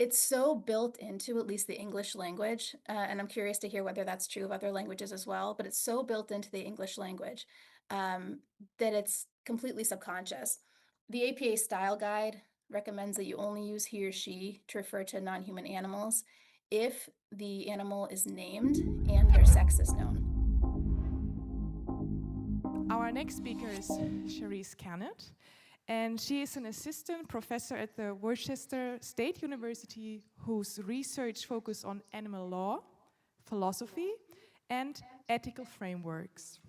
It's so built into at least the English language, and I'm curious to hear whether that's true of other languages as well, but it's so built into the English language um, that it's completely subconscious. The APA Style Guide recommends that you only use he or she to refer to non-human animals if the animal is named and their sex is known. Our next speaker is Sharisse Kanet, and she is an assistant professor at the Worcester State University whose research focuses on animal law, philosophy, and ethical frameworks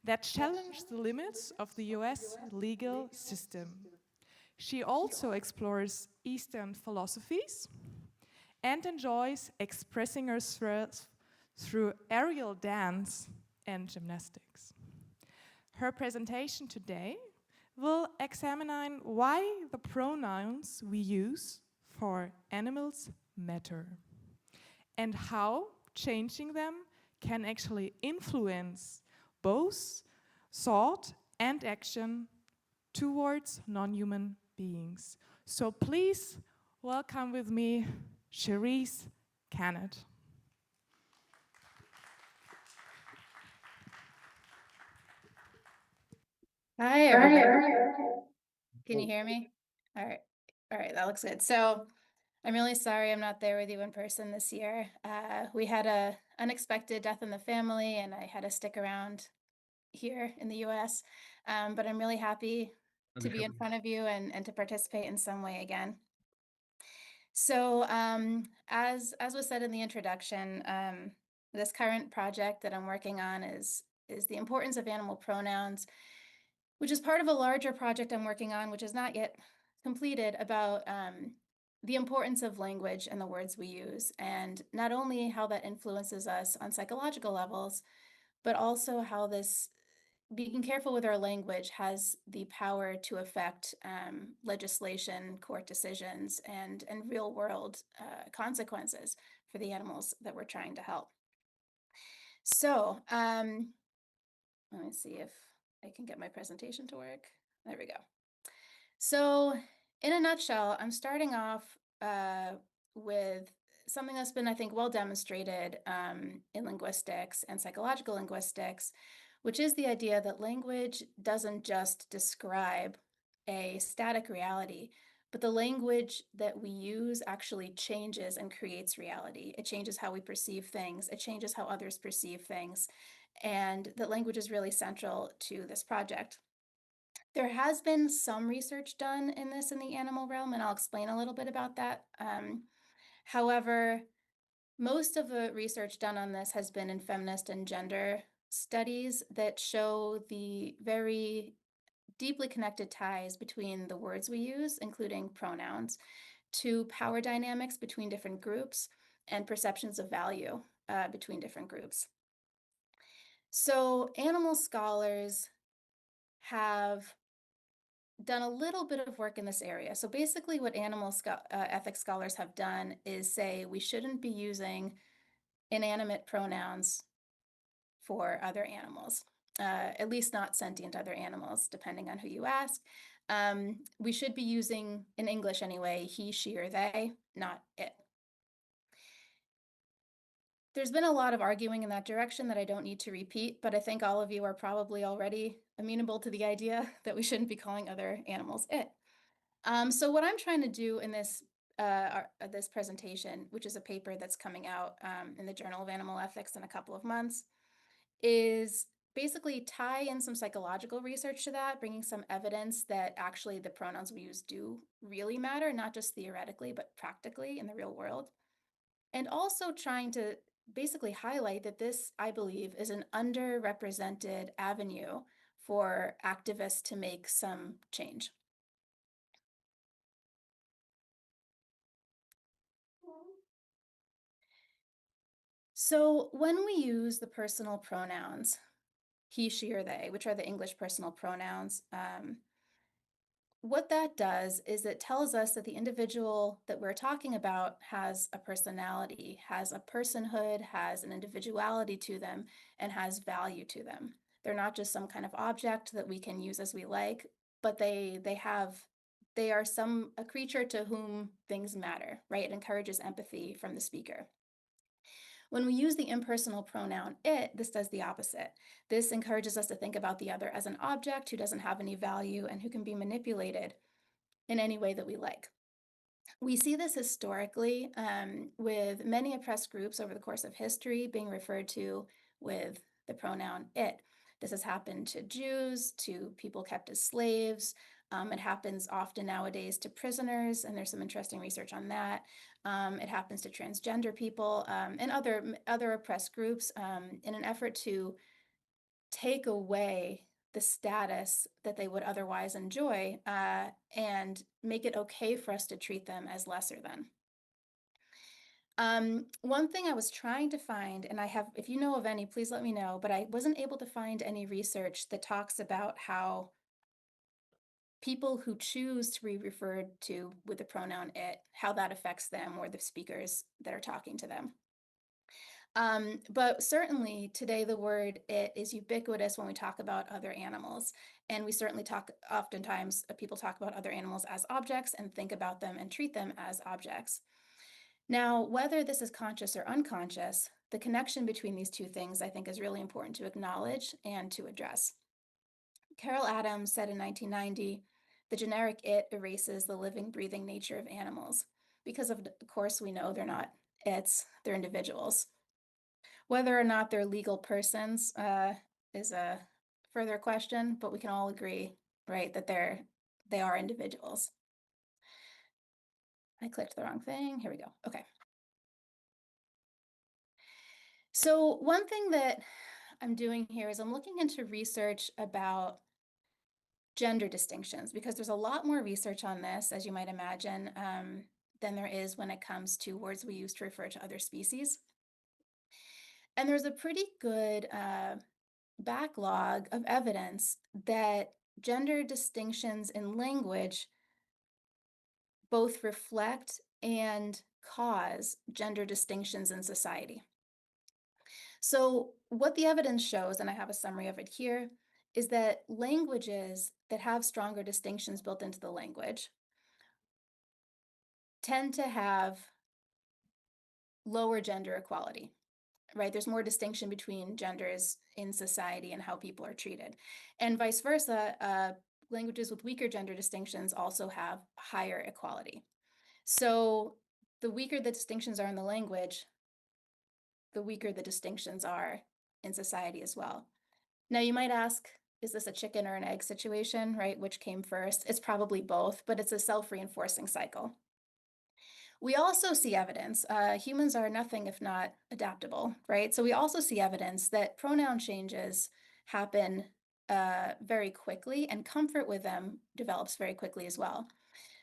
that challenge the limits of the US legal system. She also explores Eastern philosophies and enjoys expressing herself through aerial dance and gymnastics. Her presentation today will examine why the pronouns we use for animals matter and how changing them can actually influence both thought and action towards non-human beings. So please welcome with me Sharisse Kanet. Hi, everybody. Can you hear me? All right. All right, that looks good. So I'm really sorry I'm not there with you in person this year. We had a unexpected death in the family, and I had to stick around here in the US. But I'm really happy to be in front of you and to participate in some way again. So as was said in the introduction, this current project that I'm working on is the importance of animal pronouns, which is part of a larger project I'm working on, which is not yet completed, about the importance of language and the words we use, and not only how that influences us on psychological levels, but also how this being careful with our language has the power to affect legislation, court decisions, and real world consequences for the animals that we're trying to help. So let me see if I can get my presentation to work. There we go. So, in a nutshell, I'm starting off with something that's been, I think, well demonstrated in linguistics and psychological linguistics, which is the idea that language doesn't just describe a static reality, but the language that we use actually changes and creates reality. It changes how we perceive things, it changes how others perceive things, and that language is really central to this project. There has been some research done in this in the animal realm, and I'll explain a little bit about that. However, most of the research done on this has been in feminist and gender studies that show the very deeply connected ties between the words we use, including pronouns, to power dynamics between different groups and perceptions of value between different groups. So, animal scholars have done a little bit of work in this area. So basically, what ethics scholars have done is say we shouldn't be using inanimate pronouns for other animals, at least not sentient other animals, depending on who you ask. We should be using, in English anyway, he, she, or they, not it. There's been a lot of arguing in that direction that I don't need to repeat, but I think all of you are probably already amenable to the idea that we shouldn't be calling other animals it. So what I'm trying to do in this presentation, which is a paper that's coming out in the Journal of Animal Ethics in a couple of months, is basically tie in some psychological research to that, bringing some evidence that actually the pronouns we use do really matter, not just theoretically, but practically in the real world. And also trying to basically highlight that this, I believe, is an underrepresented avenue for activists to make some change. So when we use the personal pronouns, he, she, or they, which are the English personal pronouns, what that does is it tells us that the individual that we're talking about has a personality, has a personhood, has an individuality to them, and has value to them. They're not just some kind of object that we can use as we like, but they have they are a creature to whom things matter, right? It encourages empathy from the speaker. When we use the impersonal pronoun it, this does the opposite. This encourages us to think about the other as an object who doesn't have any value and who can be manipulated in any way that we like. We see this historically with many oppressed groups over the course of history being referred to with the pronoun it. This has happened to Jews, to people kept as slaves. It happens often nowadays to prisoners, and there's some interesting research on that. It happens to transgender people and other oppressed groups in an effort to take away the status that they would otherwise enjoy and make it okay for us to treat them as lesser than. One thing I was trying to find, and if you know of any, please let me know, but I wasn't able to find any research that talks about how people who choose to be referred to with the pronoun it, how that affects them or the speakers that are talking to them. But certainly today the word it is ubiquitous when we talk about other animals. And we certainly oftentimes people talk about other animals as objects and think about them and treat them as objects. Now, whether this is conscious or unconscious, the connection between these two things I think is really important to acknowledge and to address. Carol Adams said in 1990, the generic it erases the living, breathing nature of animals. Because of course we know they're not its, they're individuals. Whether or not they're legal persons is a further question, but we can all agree, right, that they are individuals. I clicked the wrong thing. Here we go. Okay. So one thing that I'm doing here is I'm looking into research about gender distinctions because there's a lot more research on this, as you might imagine, than there is when it comes to words we use to refer to other species. And there's a pretty good backlog of evidence that gender distinctions in language both reflect and cause gender distinctions in society. So, what the evidence shows, and I have a summary of it here, is that languages that have stronger distinctions built into the language tend to have lower gender equality, right? There's more distinction between genders in society and how people are treated. And vice versa, languages with weaker gender distinctions also have higher equality. So the weaker the distinctions are in the language, the weaker the distinctions are in society as well. Now you might ask, is this a chicken or an egg situation, right? Which came first? It's probably both, but it's a self-reinforcing cycle. We also see evidence, humans are nothing if not adaptable, right? So we also see evidence that pronoun changes happen very quickly and comfort with them develops very quickly as well.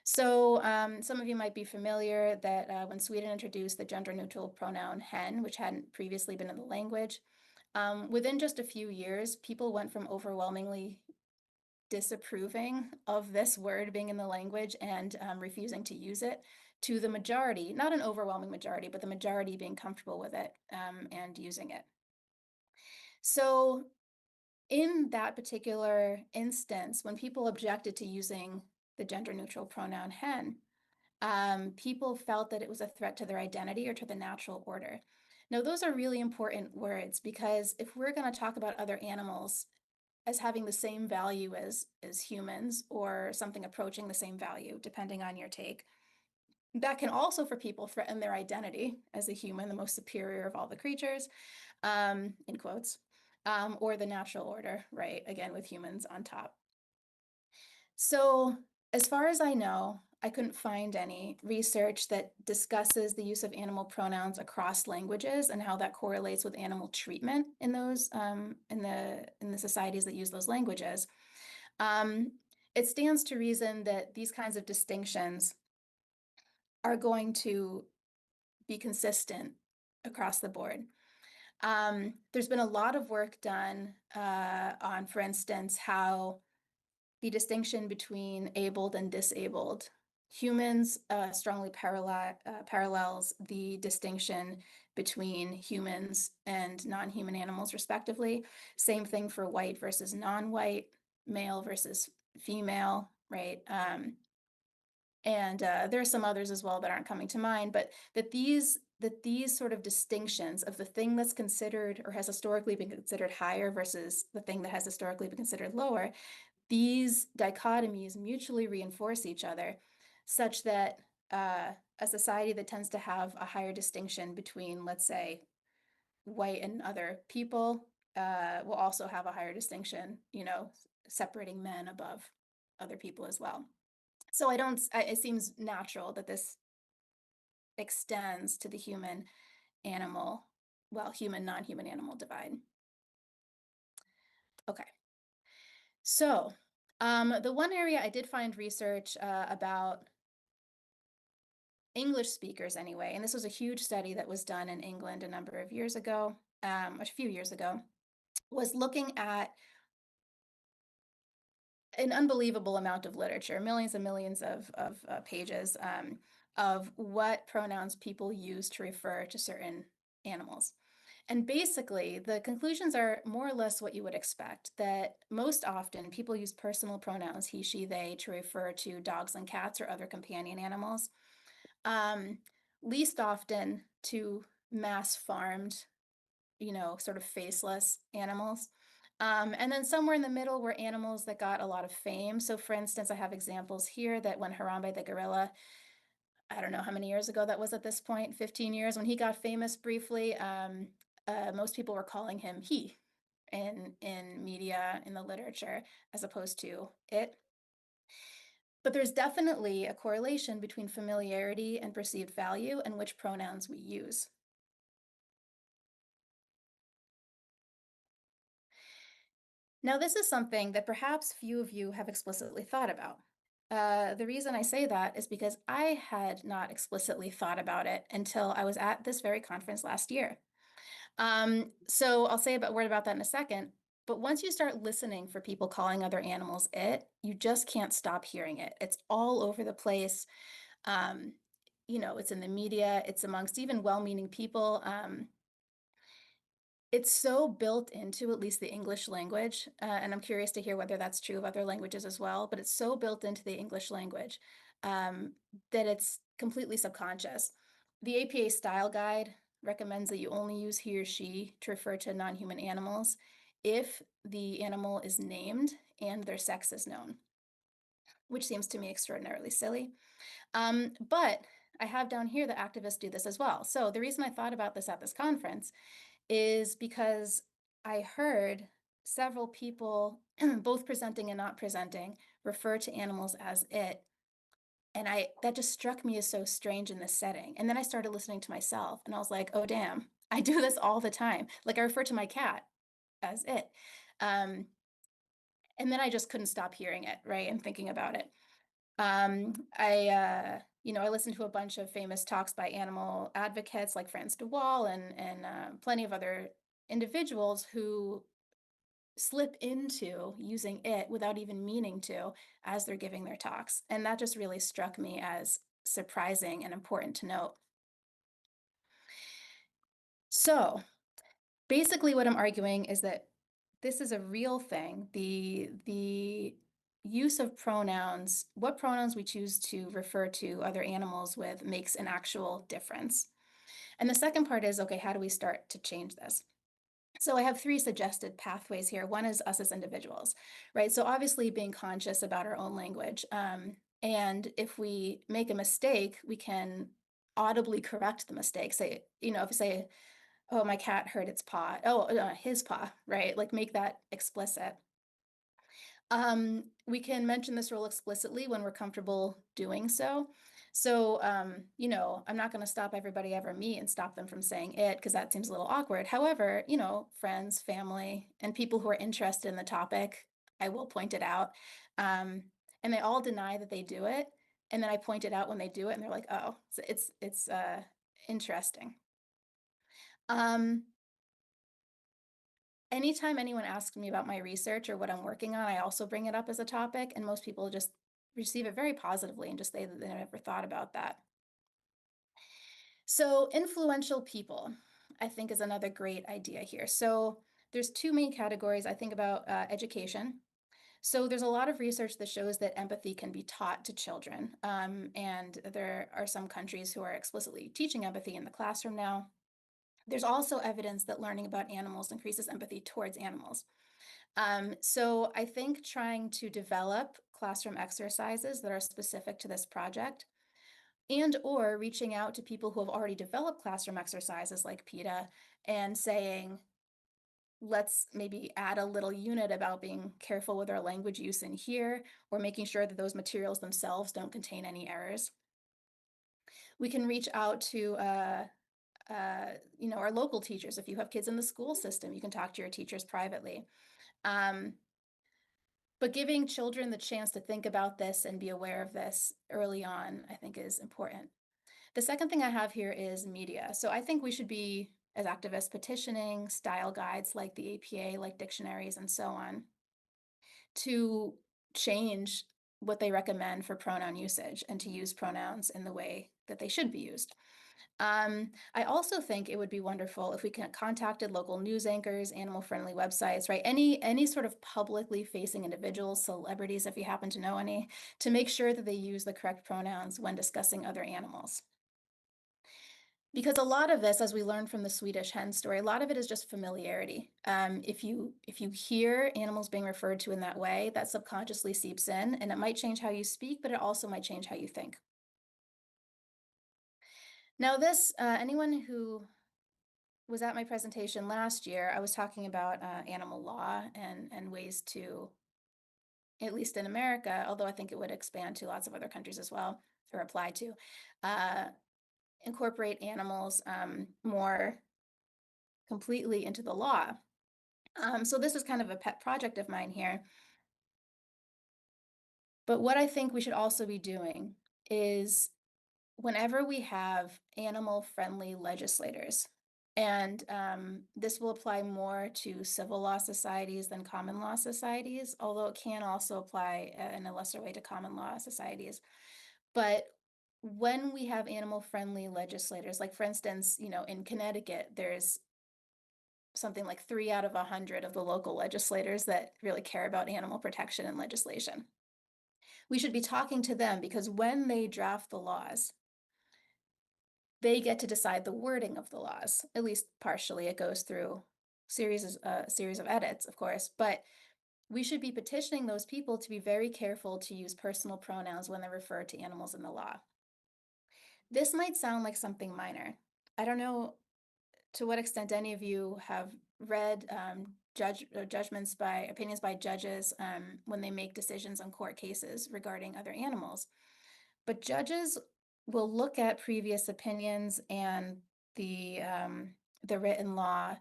So some of you might be familiar that when Sweden introduced the gender neutral pronoun hen, which hadn't previously been in the language, within just a few years, people went from overwhelmingly disapproving of this word being in the language and refusing to use it to the majority, not an overwhelming majority, but the majority being comfortable with it and using it. So in that particular instance, when people objected to using the gender neutral pronoun hen, people felt that it was a threat to their identity or to the natural order. Now, those are really important words because if we're going to talk about other animals as having the same value as humans or something approaching the same value, depending on your take, that can also for people threaten their identity as a human, the most superior of all the creatures, in quotes, or the natural order, right? Again, with humans on top. So as far as I know, I couldn't find any research that discusses the use of animal pronouns across languages and how that correlates with animal treatment in those in the societies that use those languages. It stands to reason that these kinds of distinctions are going to be consistent across the board. There's been a lot of work done on, for instance, how the distinction between abled and disabled humans strongly parallels the distinction between humans and non-human animals, respectively. Same thing for white versus non-white, male versus female, right? And there are some others as well that aren't coming to mind, but that these sort of distinctions of the thing that's considered or has historically been considered higher versus the thing that has historically been considered lower, these dichotomies mutually reinforce each other, such that a society that tends to have a higher distinction between, let's say, white and other people will also have a higher distinction, separating men above other people as well. So it seems natural that this extends to the human animal, well, human, non-human animal divide. Okay. So, the one area I did find research about English speakers anyway, and this was a huge study that was done in England a number of years ago, a few years ago, was looking at an unbelievable amount of literature, millions and millions of pages of what pronouns people use to refer to certain animals. And basically, the conclusions are more or less what you would expect, that most often people use personal pronouns, he, she, they, to refer to dogs and cats or other companion animals. Um, Least often to mass farmed, sort of faceless animals. And then somewhere in the middle were animals that got a lot of fame. So, for instance, I have examples here that when Harambe the gorilla, I don't know how many years ago that was at this point, 15 years, when he got famous briefly, most people were calling him he in media, in the literature, as opposed to it. But there's definitely a correlation between familiarity and perceived value and which pronouns we use. Now, this is something that perhaps few of you have explicitly thought about. The reason I say that is because I had not explicitly thought about it until I was at this very conference last year. So I'll say a word about that in a second. But once you start listening for people calling other animals it, you just can't stop hearing it. It's all over the place. Um, it's in the media, it's amongst even well-meaning people. It's so built into at least the English language, and I'm curious to hear whether that's true of other languages as well, but it's so built into the English language um, that it's completely subconscious. The APA Style Guide recommends that you only use he or she to refer to non-human animals if the animal is named and their sex is known, which seems to me extraordinarily silly. But I have down here that activists do this as well. So the reason I thought about this at this conference is because I heard several people, both presenting and not presenting, refer to animals as it. And that just struck me as so strange in this setting. And then I started listening to myself and I was like, oh, damn, I do this all the time. Like I refer to my cat as it. Um, and then I just couldn't stop hearing it, right? And thinking about it. I listened to a bunch of famous talks by animal advocates like Frans de Waal and plenty of other individuals who slip into using it without even meaning to as they're giving their talks. And that just really struck me as surprising and important to note. So basically what I'm arguing is that this is a real thing. The use of pronouns, what pronouns we choose to refer to other animals with makes an actual difference. And the second part is, okay, how do we start to change this? So I have three suggested pathways here. One is us as individuals, right? So obviously being conscious about our own language. And if we make a mistake, we can audibly correct the mistake. Say, if we say, oh, my cat hurt its paw. Oh, his paw, right? Like make that explicit. We can mention this rule explicitly when we're comfortable doing so. So, I'm not going to stop everybody I ever meet and stop them from saying it because that seems a little awkward. However, friends, family, and people who are interested in the topic, I will point it out. And they all deny that they do it. And then I point it out when they do it and they're like, oh, so it's interesting. Anytime anyone asks me about my research or what I'm working on, I also bring it up as a topic, and most people just receive it very positively and just say that they never thought about that. So, influential people, I think, is another great idea here. So, there's two main categories I think about education. So there's a lot of research that shows that empathy can be taught to children. And there are some countries who are explicitly teaching empathy in the classroom now. There's also evidence that learning about animals increases empathy towards animals. So I think trying to develop classroom exercises that are specific to this project and or reaching out to people who have already developed classroom exercises like PETA and saying, let's maybe add a little unit about being careful with our language use in here, or making sure that those materials themselves don't contain any errors. We can reach out to our local teachers. If you have kids in the school system, you can talk to your teachers privately. Um, but giving children the chance to think about this and be aware of this early on, I think, is important. The second thing I have here is media. So I think we should be, as activists, petitioning style guides like the APA, like dictionaries and so on, to change what they recommend for pronoun usage and to use pronouns in the way that they should be used. I also think it would be wonderful if we contacted local news anchors, animal-friendly websites, right? Any sort of publicly facing individuals, celebrities, if you happen to know any, to make sure that they use the correct pronouns when discussing other animals. Because a lot of this, as we learned from the Swedish hen story, a lot of it is just familiarity. If you hear animals being referred to in that way, that subconsciously seeps in, and it might change how you speak, but it also might change how you think. Now, this anyone who was at my presentation last year, I was talking about animal law and ways to, at least in America, although I think it would expand to lots of other countries as well, or apply to, uh, incorporate animals more completely into the law. So this is kind of a pet project of mine here. But what I think we should also be doing is whenever we have animal-friendly legislators, and this will apply more to civil law societies than common law societies, although it can also apply in a lesser way to common law societies. But when we have animal-friendly legislators, like for instance, in Connecticut, there's something like 3 out of 100 of the local legislators that really care about animal protection and legislation. We should be talking to them because when they draft the laws, they get to decide the wording of the laws, at least partially. It goes through series of edits, of course, but we should be petitioning those people to be very careful to use personal pronouns when they refer to animals in the law. This might sound like something minor. I don't know to what extent any of you have read opinions by judges when they make decisions on court cases regarding other animals. But judges will look at previous opinions and the written law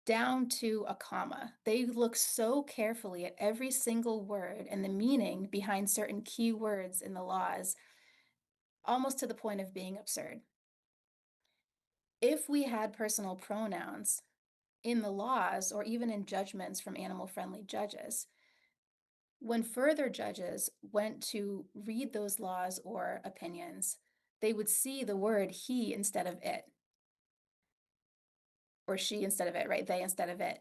down to a comma. They look so carefully at every single word and the meaning behind certain key words in the laws, almost to the point of being absurd. If we had personal pronouns in the laws or even in judgments from animal-friendly judges, when further judges went to read those laws or opinions, they would see the word he instead of it, or she instead of it, right? They instead of it.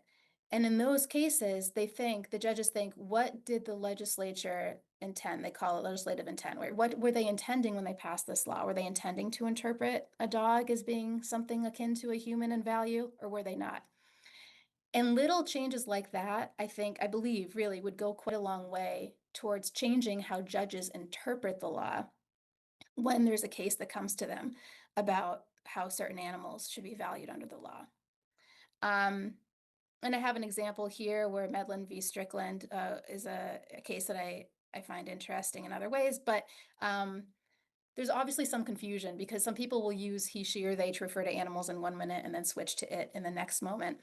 And in those cases, the judges think, what did the legislature intend? They call it legislative intent. What were they intending when they passed this law? Were they intending to interpret a dog as being something akin to a human in value, or were they not? And little changes like that, I believe, really would go quite a long way towards changing how judges interpret the law when there's a case that comes to them about how certain animals should be valued under the law. And I have an example here where Medlin v. Strickland is a case that I find interesting in other ways, but there's obviously some confusion because some people will use he, she, or they to refer to animals in 1 minute and then switch to it in the next moment.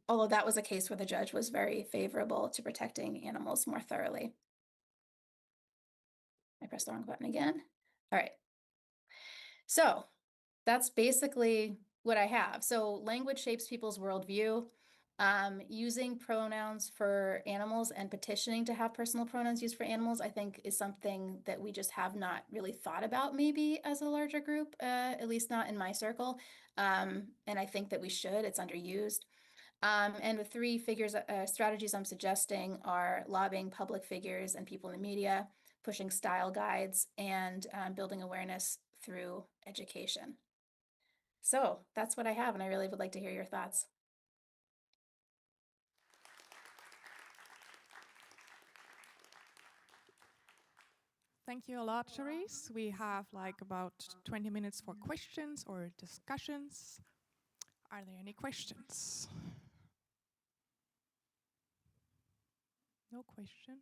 Although that was a case where the judge was very favorable to protecting animals more thoroughly. I pressed the wrong button again. All right. So that's basically what I have. So language shapes people's worldview. Using pronouns for animals and petitioning to have personal pronouns used for animals, I think is something that we just have not really thought about maybe as a larger group, at least not in my circle. And I think that we should, it's underused. And the three strategies I'm suggesting are lobbying public figures and people in the media, pushing style guides, and building awareness through education. So that's what I have, and I really would like to hear your thoughts. Thank you a lot, Sharisse. We have like about 20 minutes for questions or discussions. Are there any questions? No questions?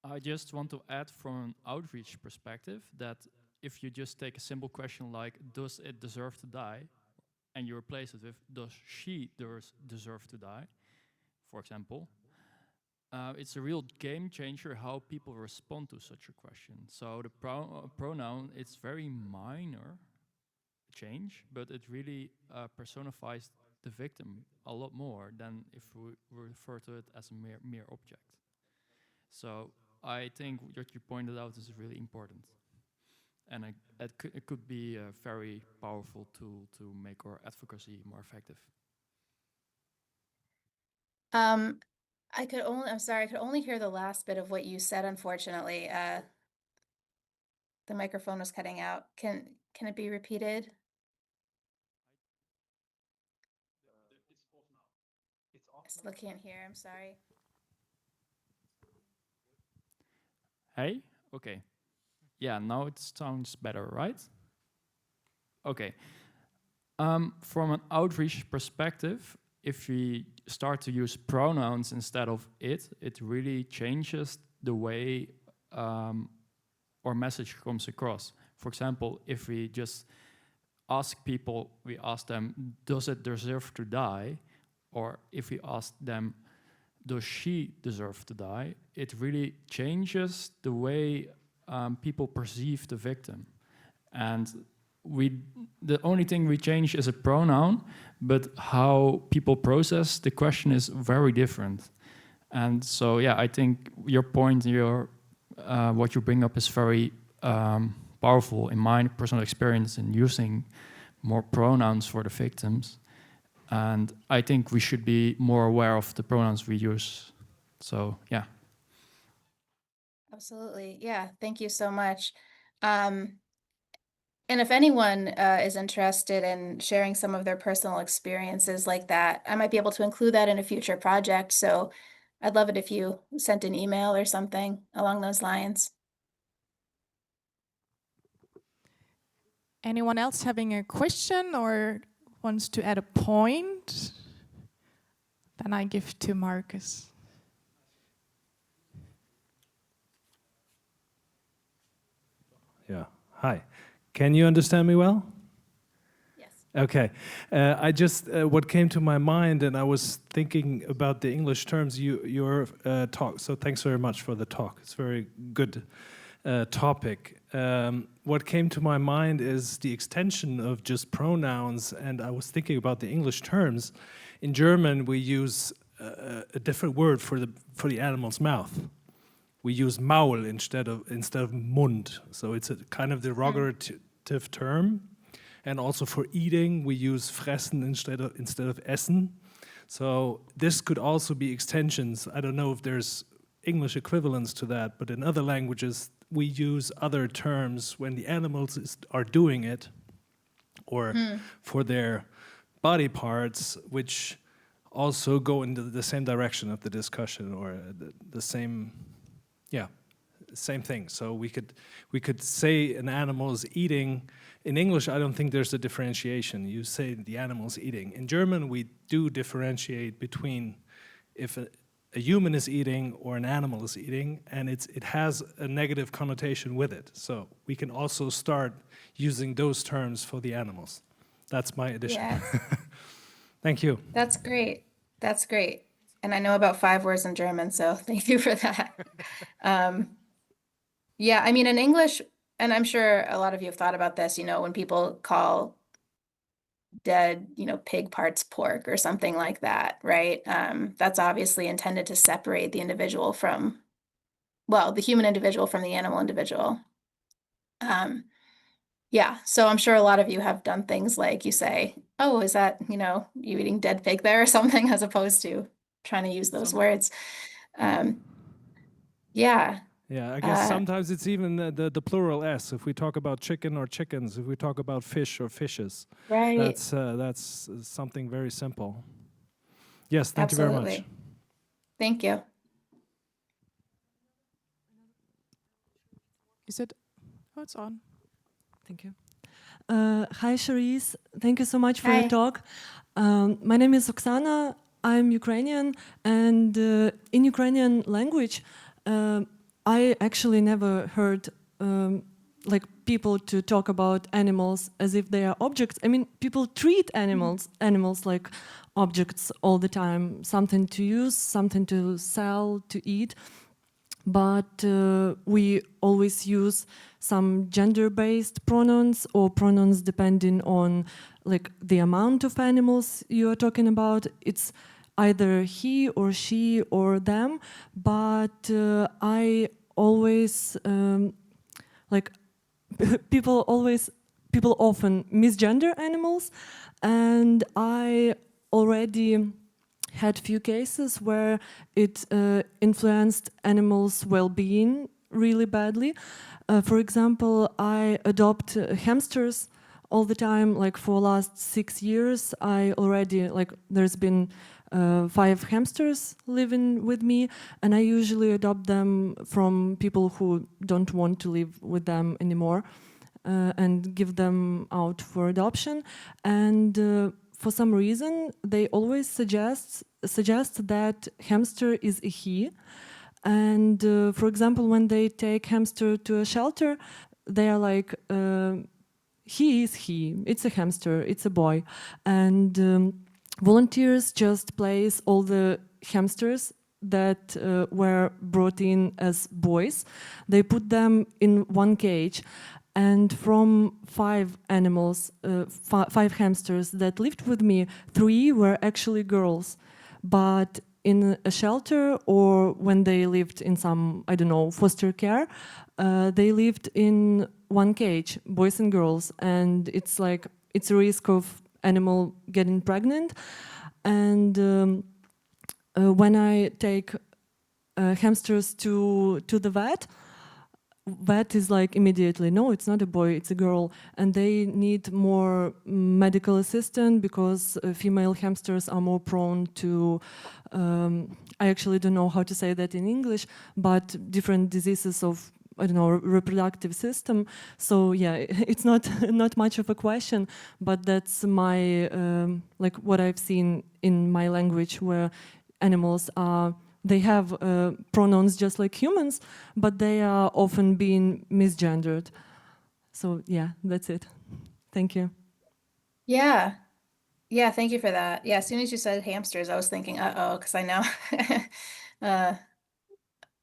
I just want to add from an outreach perspective that if you just take a simple question like, does it deserve to die? And you replace it with, does she deserve to die? For example, it's a real game changer how people respond to such a question. So the pronoun, it's very minor change, but it really personifies the victim a lot more than if we refer to it as a mere object. So I think what you pointed out is really important. And it could be a very powerful tool to make our advocacy more effective. I'm sorry, I could only hear the last bit of what you said, unfortunately. The microphone was cutting out. Can it be repeated? I still can't hear, I'm sorry. Hey? Okay. Yeah, now it sounds better, right? Okay. From an outreach perspective, if we start to use pronouns instead of it really changes the way our message comes across. For example, if we just ask people, we ask them, does it deserve to die? Or if we ask them, does she deserve to die? It really changes the way people perceive the victim. And the only thing we change is a pronoun, but how people process the question is very different. And so, yeah, I think your point, what you bring up is very powerful in my personal experience in using more pronouns for the victims. And I think we should be more aware of the pronouns we use. So, yeah. Absolutely. Yeah, thank you so much. And if anyone is interested in sharing some of their personal experiences like that, I might be able to include that in a future project. So I'd love it if you sent an email or something along those lines. Anyone else having a question or wants to add a point? Then I give to Marcus. Yeah. Hi. Can you understand me well? Yes. Okay. I just what came to my mind, and I was thinking about the English terms. Your talk. So thanks very much for the talk. It's a very good topic. What came to my mind is the extension of just pronouns, and I was thinking about the English terms. In German, we use a different word for the animal's mouth. We use Maul instead of Mund, so it's a kind of derogative term. And also for eating, we use fressen instead of essen. So this could also be extensions. I don't know if there's English equivalents to that, but in other languages, we use other terms when the animals are doing it, or for their body parts, which also go into the same direction of the discussion, or the same. Yeah, same thing. So we could say an animal is eating. In English, I don't think there's a differentiation. You say the animal's eating. In German, we do differentiate between if a human is eating or an animal is eating, and it has a negative connotation with it. So we can also start using those terms for the animals. That's my addition. Yes. Thank you. That's great. That's great. And I know about 5 words in German, so thank you for that. Yeah, I mean, in English, and I'm sure a lot of you have thought about this, when people call dead, pig parts pork or something like that, right? That's obviously intended to separate the individual from well, the human individual from the animal individual. Yeah, so I'm sure a lot of you have done things like you say, oh, is that, you eating dead pig there or something, as opposed to trying to use those words. Yeah. Yeah, I guess sometimes it's even the plural s. If we talk about chicken or chickens, if we talk about fish or fishes, Right. that's something very simple. Yes, thank Absolutely. you very much. Thank you. Is it? Oh, it's on. Thank you. Hi, Sharisse. Thank you so much for Hi. your talk. My name is Oksana. I'm Ukrainian, and in Ukrainian language, I actually never heard like people to talk about animals as if they are objects. I mean, people treat animals like objects all the time, something to use, something to sell, to eat. But we always use some gender-based pronouns or pronouns depending on like the amount of animals you are talking about. It's either he or she or them, but I always like people often misgender animals, and I already had few cases where it influenced animals' well-being really badly. For example, I adopt hamsters all the time. Like for last 6 years, I already there's been 5 hamsters living with me, and I usually adopt them from people who don't want to live with them anymore, and give them out for adoption. And for some reason, they always suggest that hamster is a he. And for example, when they take hamster to a shelter, they are like, he is he, it's a hamster, it's a boy. And volunteers just place all the hamsters that were brought in as boys. They put them in one cage. And from 5 animals, 5 hamsters that lived with me, 3 were actually girls. But in a shelter or when they lived in some, I don't know, foster care, they lived in one cage, boys and girls. And it's like, it's a risk of animal getting pregnant. And when I take hamsters to the vet is like immediately, no, it's not a boy, it's a girl, and they need more medical assistance because female hamsters are more prone to, I actually don't know how to say that in English, but different diseases of, I don't know, reproductive system. So yeah, it's not much of a question, but that's my, like what I've seen in my language, where animals are, they have pronouns just like humans, but they are often being misgendered. So yeah, that's it. Thank you. Yeah. Yeah, thank you for that. Yeah, as soon as you said hamsters, I was thinking, uh-oh, because I know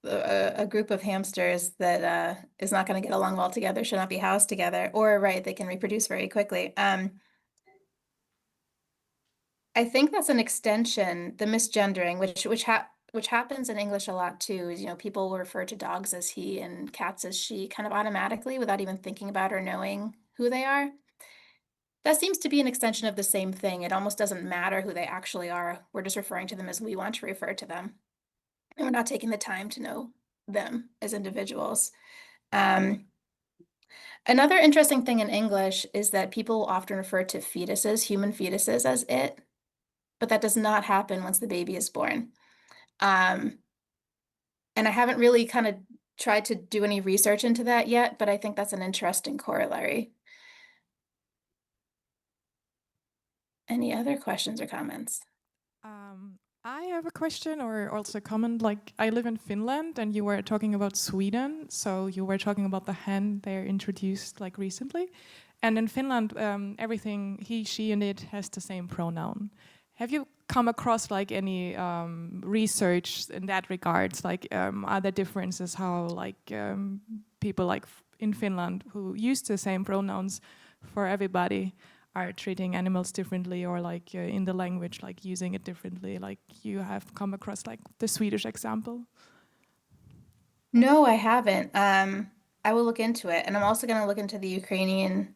a group of hamsters that is not going to get along well together, should not be housed together, or right, they can reproduce very quickly. I think that's an extension, the misgendering, which happens in English a lot too, is, people will refer to dogs as he and cats as she kind of automatically without even thinking about or knowing who they are. That seems to be an extension of the same thing. It almost doesn't matter who they actually are. We're just referring to them as we want to refer to them. And we're not taking the time to know them as individuals. Another interesting thing in English is that people often refer to fetuses, human fetuses, as it, but that does not happen once the baby is born. And I haven't really kind of tried to do any research into that yet, but I think that's an interesting corollary. Any other questions or comments? I have a question or also a comment. Like, I live in Finland, and you were talking about Sweden. So you were talking about the hen they're introduced like recently. And in Finland, everything he, she, and it has the same pronoun. Have you come across like any research in that regards? Like, are there differences how like people like in Finland who use the same pronouns for everybody are treating animals differently, or like in the language, like using it differently? Like you have come across like the Swedish example? No, I haven't. I will look into it, and I'm also going to look into the Ukrainian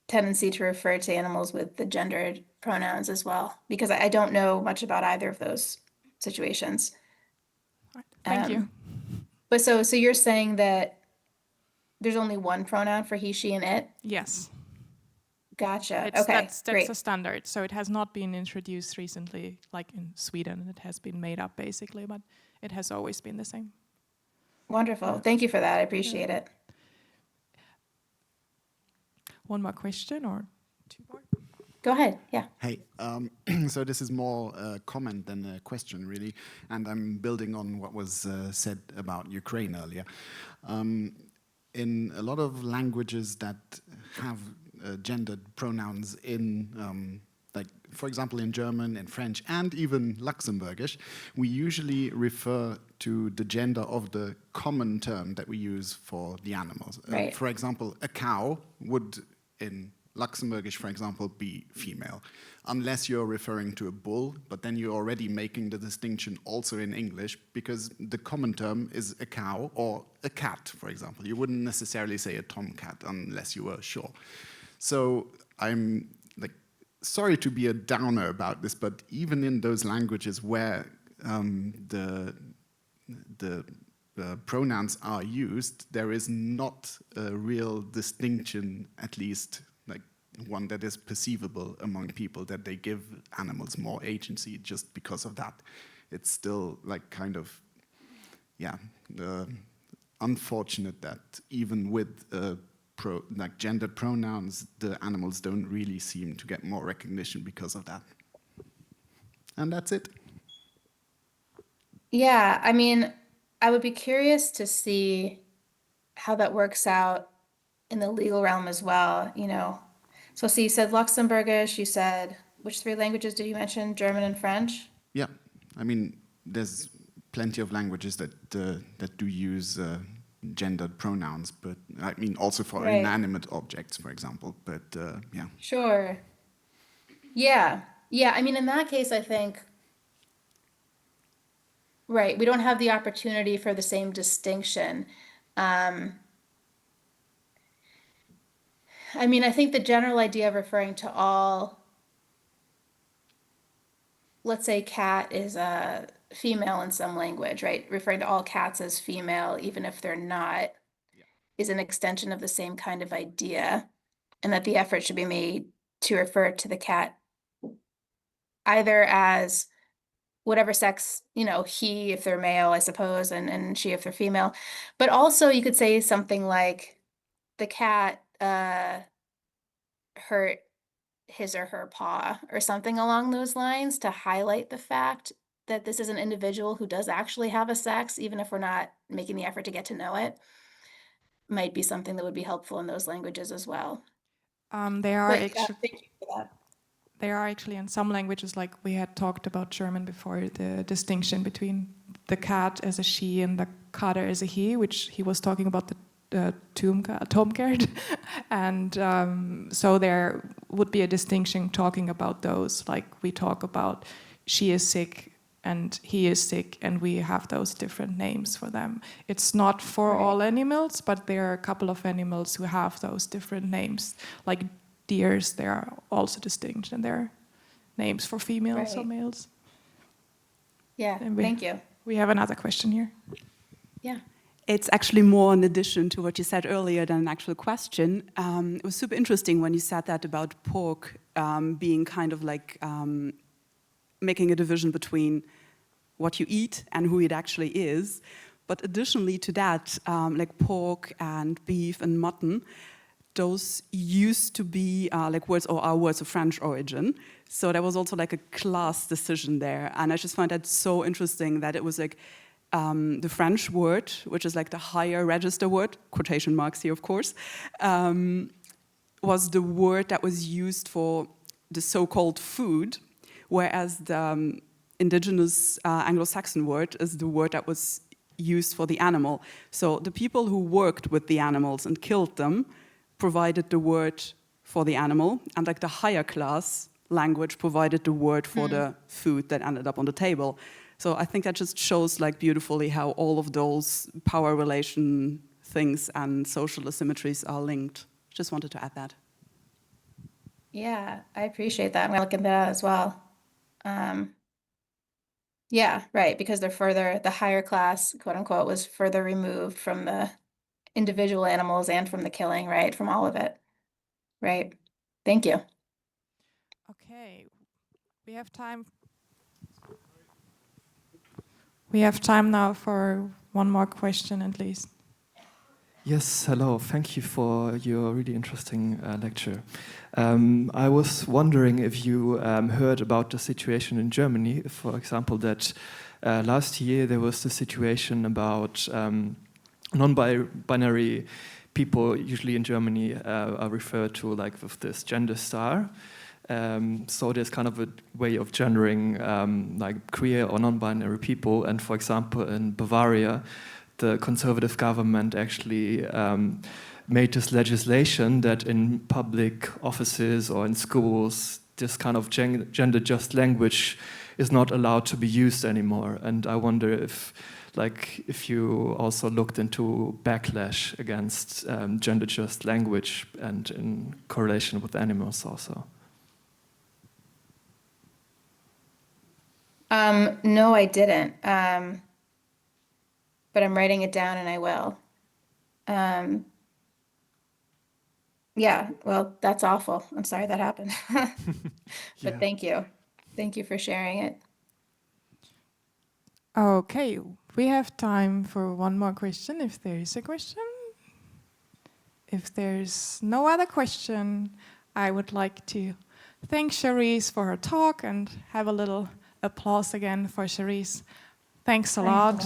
tendency to refer to animals with the gendered pronouns as well, because I don't know much about either of those situations. Right. Thank you. But so you're saying that there's only one pronoun for he, she, and it? Yes. Gotcha. That's Okay, great. a standard. So it has not been introduced recently, like in Sweden. It has been made up basically, but it has always been the same. Wonderful. Thank you for that. I appreciate it. One more question or two more? Go ahead. Yeah. Hey, so this is more a comment than a question, really, and I'm building on what was said about Ukraine earlier. In a lot of languages that have gendered pronouns in, like, for example, in German, in French, and even Luxembourgish, we usually refer to the gender of the common term that we use for the animals. Right. For example, a cow would, in Luxembourgish, for example, be female, unless you're referring to a bull, but then you're already making the distinction also in English, because the common term is a cow or a cat, for example. You wouldn't necessarily say a tomcat unless you were sure. So I'm like sorry to be a downer about this, but even in those languages where the pronouns are used, there is not a real distinction, at least like one that is perceivable among people, that they give animals more agency just because of that. It's still like kind of, yeah, unfortunate that even with like gendered pronouns, the animals don't really seem to get more recognition because of that. And that's it. Yeah, I mean, I would be curious to see how that works out in the legal realm as well, you know. So you said Luxembourgish, you said, which three languages did you mention? German and French? Yeah, I mean, there's plenty of languages that that do use gendered pronouns, but I mean also for Right. inanimate objects, for example. But yeah. Sure. Yeah. Yeah, I mean, in that case, I think, right, we don't have the opportunity for the same distinction. I mean, I think the general idea of referring to all, let's say cat is a female in some language, right? Referring to all cats as female, even if they're not, is an extension of the same kind of idea, and that the effort should be made to refer to the cat either as whatever sex, you know, he if they're male, I suppose, and she if they're female. But also you could say something like the cat hurt his or her paw or something along those lines to highlight the fact that this is an individual who does actually have a sex, even if we're not making the effort to get to know it, might be something that would be helpful in those languages as well. There are But actually thank you for that. there are actually in some languages, like we had talked about German before, the distinction between the cat as a she and the kater as a he, which he was talking about the tomcat. And so there would be a distinction talking about those, like we talk about she is sick and he is sick, and we have those different names for them. It's not for all animals, but there are a couple of animals who have those different names, like deers. There are also distinct in their names for females or males. Yeah, thank you. We have another question here. Yeah. It's actually more in addition to what you said earlier than an actual question. It was super interesting when you said that about pork being kind of like making a division between what you eat and who it actually is. But additionally to that, like pork and beef and mutton, those used to be like words or are words of French origin. So there was also like a class decision there. And I just find that so interesting that it was like the French word, which is like the higher register word, quotation marks here, of course, was the word that was used for the so-called food, whereas the indigenous Anglo-Saxon word is the word that was used for the animal. So the people who worked with the animals and killed them provided the word for the animal, and like the higher class language provided the word for the food that ended up on the table. So I think that just shows like beautifully how all of those power relation things and social asymmetries are linked. Just wanted to add that. Yeah, I appreciate that. I'm gonna look into that as well. Yeah, right, because they're further, the higher class, quote unquote, was further removed from the individual animals and from the killing, right? From all of it. Right. Thank you. Okay, we have time. We have time now for one more question at least. Yes, hello. Thank you for your really interesting lecture. I was wondering if you heard about the situation in Germany, for example, that last year there was the situation about non-binary people, usually in Germany, are referred to like with this gender star. So there's kind of a way of gendering like queer or non-binary people. And for example, in Bavaria, the conservative government actually made this legislation that in public offices or in schools, this kind of gender-just language is not allowed to be used anymore. And I wonder if you also looked into backlash against gender-just language and in correlation with animals also. No, I didn't. But I'm writing it down and I will. Yeah, well, that's awful. I'm sorry that happened. But thank you. Thank you for sharing it. Okay, we have time for one more question, if there is a question. If there's no other question, I would like to thank Sharisse for her talk and have a little applause again for Sharisse. Thanks a lot.